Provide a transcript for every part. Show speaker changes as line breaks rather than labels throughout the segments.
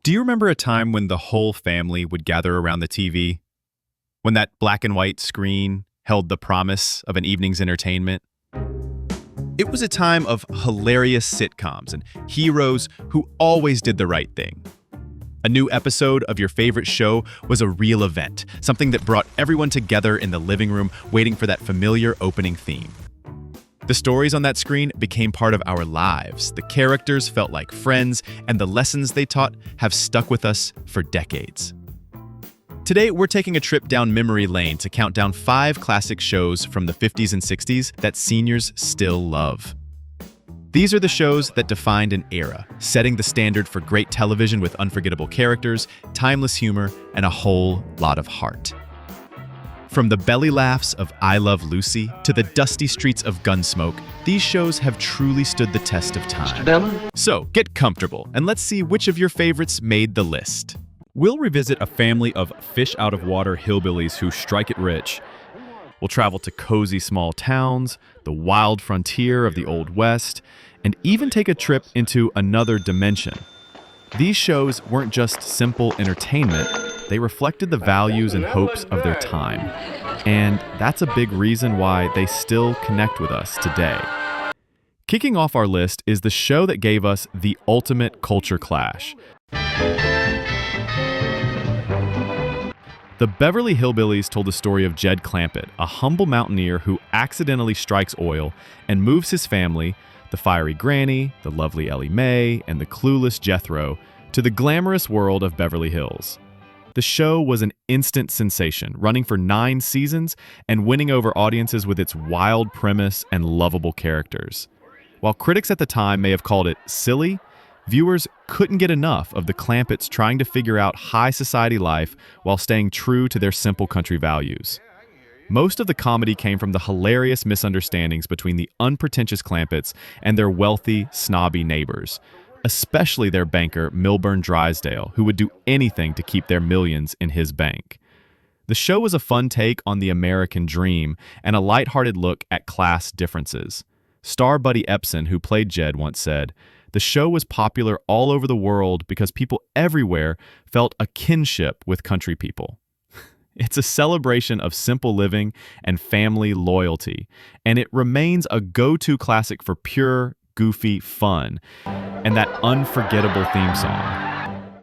Do you remember a time when the whole family would gather around the TV? When that black and white screen held the promise of an evening's entertainment? It was a time of hilarious sitcoms and heroes who always did the right thing. A new episode of your favorite show was a real event, something that brought everyone together in the living room waiting for that familiar opening theme. The stories on that screen became part of our lives. The characters felt like friends, and the lessons they taught have stuck with us for decades. Today, we're taking a trip down memory lane to count down 5 classic shows from the 50s and 60s that seniors still love. These are the shows that defined an era, setting the standard for great television with unforgettable characters, timeless humor, and a whole lot of heart. From the belly laughs of I Love Lucy to the dusty streets of Gunsmoke, these shows have truly stood the test of time. So, get comfortable and let's see which of your favorites made the list.
We'll revisit a family of fish-out-of-water hillbillies who strike it rich. We'll travel to cozy small towns, the wild frontier of the Old West, and even take a trip into another dimension. These shows weren't just simple entertainment, they reflected the values and hopes of their time. And that's a big reason why they still connect with us today. Kicking off our list is the show that gave us the ultimate culture clash. The Beverly Hillbillies told the story of Jed Clampett, a humble mountaineer who accidentally strikes oil and moves his family, the fiery Granny, the lovely Ellie Mae, and the clueless Jethro, to the glamorous world of Beverly Hills. The show was an instant sensation, running for 9 seasons and winning over audiences with its wild premise and lovable characters. While critics at the time may have called it silly, viewers couldn't get enough of the Clampetts trying to figure out high society life while staying true to their simple country values. Most of the comedy came from the hilarious misunderstandings between the unpretentious Clampetts and their wealthy, snobby neighbors, especially their banker, Milburn Drysdale, who would do anything to keep their millions in his bank. The show was a fun take on the American dream and a lighthearted look at class differences. Star Buddy Epson, who played Jed, once said, "The show was popular all over the world because people everywhere felt a kinship with country people." It's a celebration of simple living and family loyalty, and it remains a go-to classic for pure, goofy fun and that unforgettable theme song.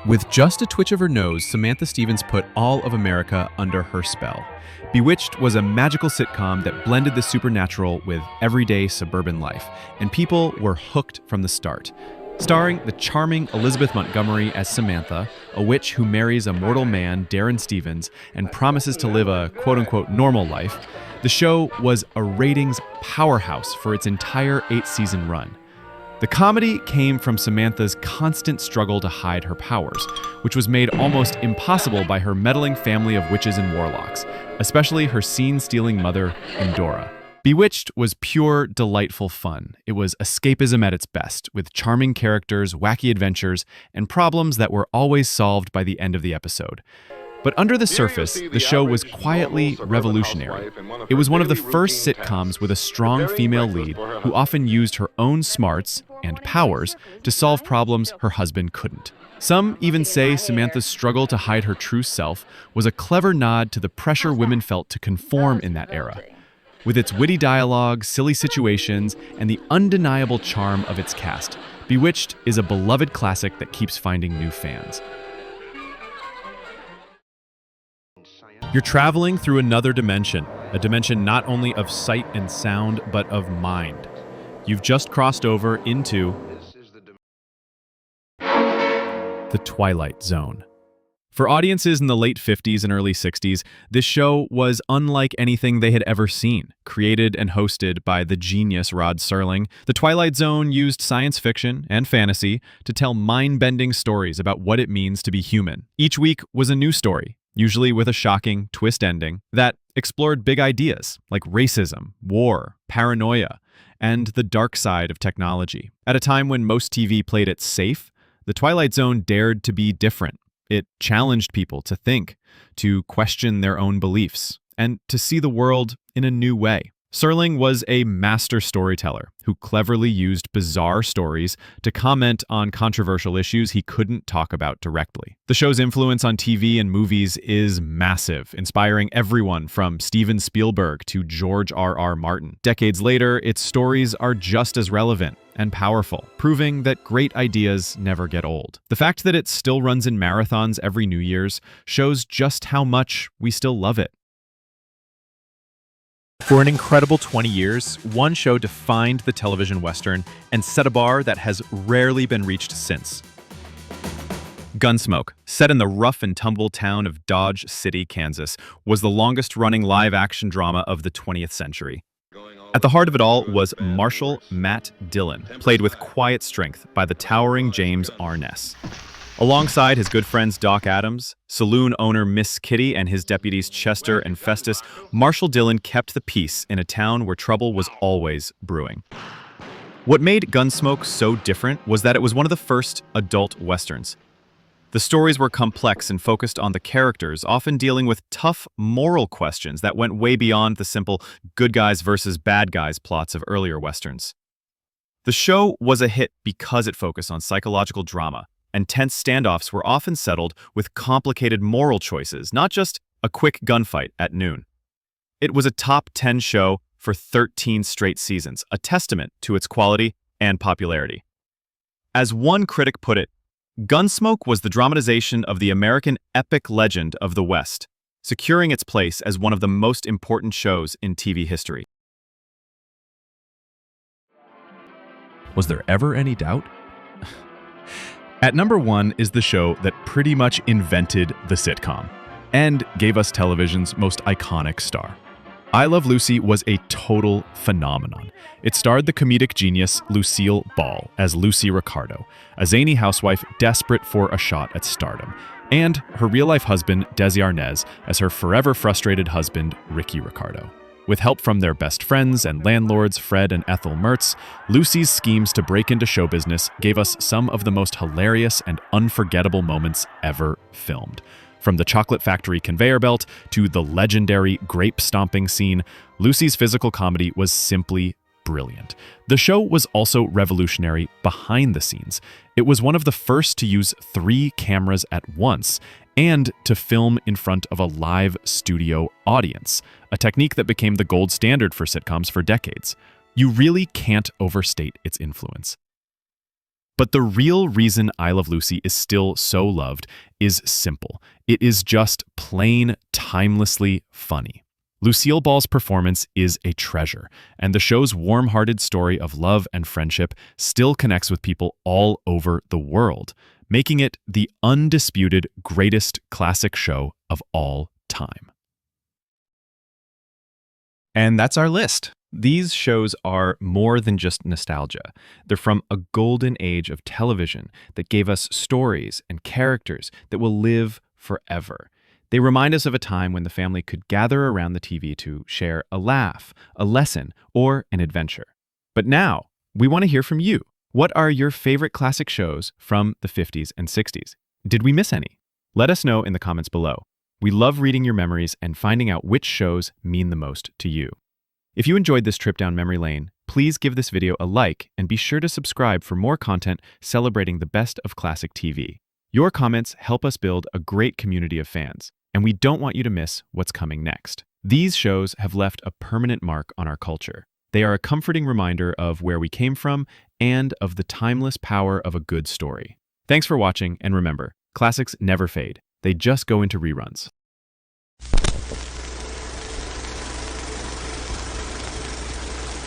With just a twitch of her nose, Samantha Stevens put all of America under her spell. Bewitched was a magical sitcom that blended the supernatural with everyday suburban life, and people were hooked from the start. Starring the charming Elizabeth Montgomery as Samantha, a witch who marries a mortal man, Darren Stevens, and promises to live a quote-unquote normal life, the show was a ratings powerhouse for its entire 8-season run. The comedy came from Samantha's constant struggle to hide her powers, which was made almost impossible by her meddling family of witches and warlocks, especially her scene-stealing mother, Endora. Bewitched was pure, delightful fun. It was escapism at its best, with charming characters, wacky adventures, and problems that were always solved by the end of the episode. But under the surface, the show was quietly revolutionary. It was one of the first sitcoms with a strong female lead who often used her own smarts and powers to solve problems her husband couldn't. Some even say Samantha's struggle to hide her true self was a clever nod to the pressure women felt to conform in that era. With its witty dialogue, silly situations, and the undeniable charm of its cast, Bewitched is a beloved classic that keeps finding new fans.
You're traveling through another dimension, a dimension not only of sight and sound, but of mind. You've just crossed over into the Twilight Zone. For audiences in the late 50s and early 60s, this show was unlike anything they had ever seen. Created and hosted by the genius Rod Serling, The Twilight Zone used science fiction and fantasy to tell mind-bending stories about what it means to be human. Each week was a new story, usually with a shocking twist ending, that explored big ideas like racism, war, paranoia, and the dark side of technology. At a time when most TV played it safe, The Twilight Zone dared to be different. It challenged people to think, to question their own beliefs, and to see the world in a new way. Serling was a master storyteller who cleverly used bizarre stories to comment on controversial issues he couldn't talk about directly. The show's influence on TV and movies is massive, inspiring everyone from Steven Spielberg to George R.R. Martin. Decades later, its stories are just as relevant and powerful, proving that great ideas never get old. The fact that it still runs in marathons every New Year's shows just how much we still love it.
For an incredible 20 years, one show defined the television Western and set a bar that has rarely been reached since. Gunsmoke, set in the rough and tumble town of Dodge City, Kansas, was the longest-running live-action drama of the 20th century. At the heart of it all was Marshal Matt Dillon, played with quiet strength by the towering James Arness. Alongside his good friends Doc Adams, saloon owner Miss Kitty, and his deputies Chester and Festus, Marshal Dillon kept the peace in a town where trouble was always brewing. What made Gunsmoke so different was that it was one of the first adult westerns. The stories were complex and focused on the characters, often dealing with tough moral questions that went way beyond the simple good guys versus bad guys plots of earlier westerns. The show was a hit because it focused on psychological drama, and tense standoffs were often settled with complicated moral choices, not just a quick gunfight at noon. It was a top 10 show for 13 straight seasons, a testament to its quality and popularity. As one critic put it, Gunsmoke was the dramatization of the American epic legend of the West, securing its place as one of the most important shows in TV history. Was there ever any doubt? At number 1 is the show that pretty much invented the sitcom and gave us television's most iconic star. I Love Lucy was a total phenomenon. It starred the comedic genius Lucille Ball as Lucy Ricardo, a zany housewife desperate for a shot at stardom, and her real-life husband Desi Arnaz as her forever frustrated husband Ricky Ricardo. With help from their best friends and landlords Fred and Ethel Mertz, Lucy's schemes to break into show business gave us some of the most hilarious and unforgettable moments ever filmed. From the chocolate factory conveyor belt to the legendary grape stomping scene, Lucy's physical comedy was simply brilliant. The show was also revolutionary behind the scenes. It was one of the first to use 3 cameras at once and to film in front of a live studio audience, a technique that became the gold standard for sitcoms for decades. You really can't overstate its influence. But the real reason I Love Lucy is still so loved is simple. It is just plain, timelessly funny. Lucille Ball's performance is a treasure, and the show's warm-hearted story of love and friendship still connects with people all over the world, making it the undisputed greatest classic show of all time. And that's our list. These shows are more than just nostalgia. They're from a golden age of television that gave us stories and characters that will live forever. They remind us of a time when the family could gather around the TV to share a laugh, a lesson, or an adventure. But now, we want to hear from you. What are your favorite classic shows from the 50s and 60s? Did we miss any? Let us know in the comments below. We love reading your memories and finding out which shows mean the most to you. If you enjoyed this trip down memory lane, please give this video a like and be sure to subscribe for more content celebrating the best of classic TV. Your comments help us build a great community of fans, and we don't want you to miss what's coming next. These shows have left a permanent mark on our culture. They are a comforting reminder of where we came from and of the timeless power of a good story. Thanks for watching, and remember, classics never fade. They just go into reruns.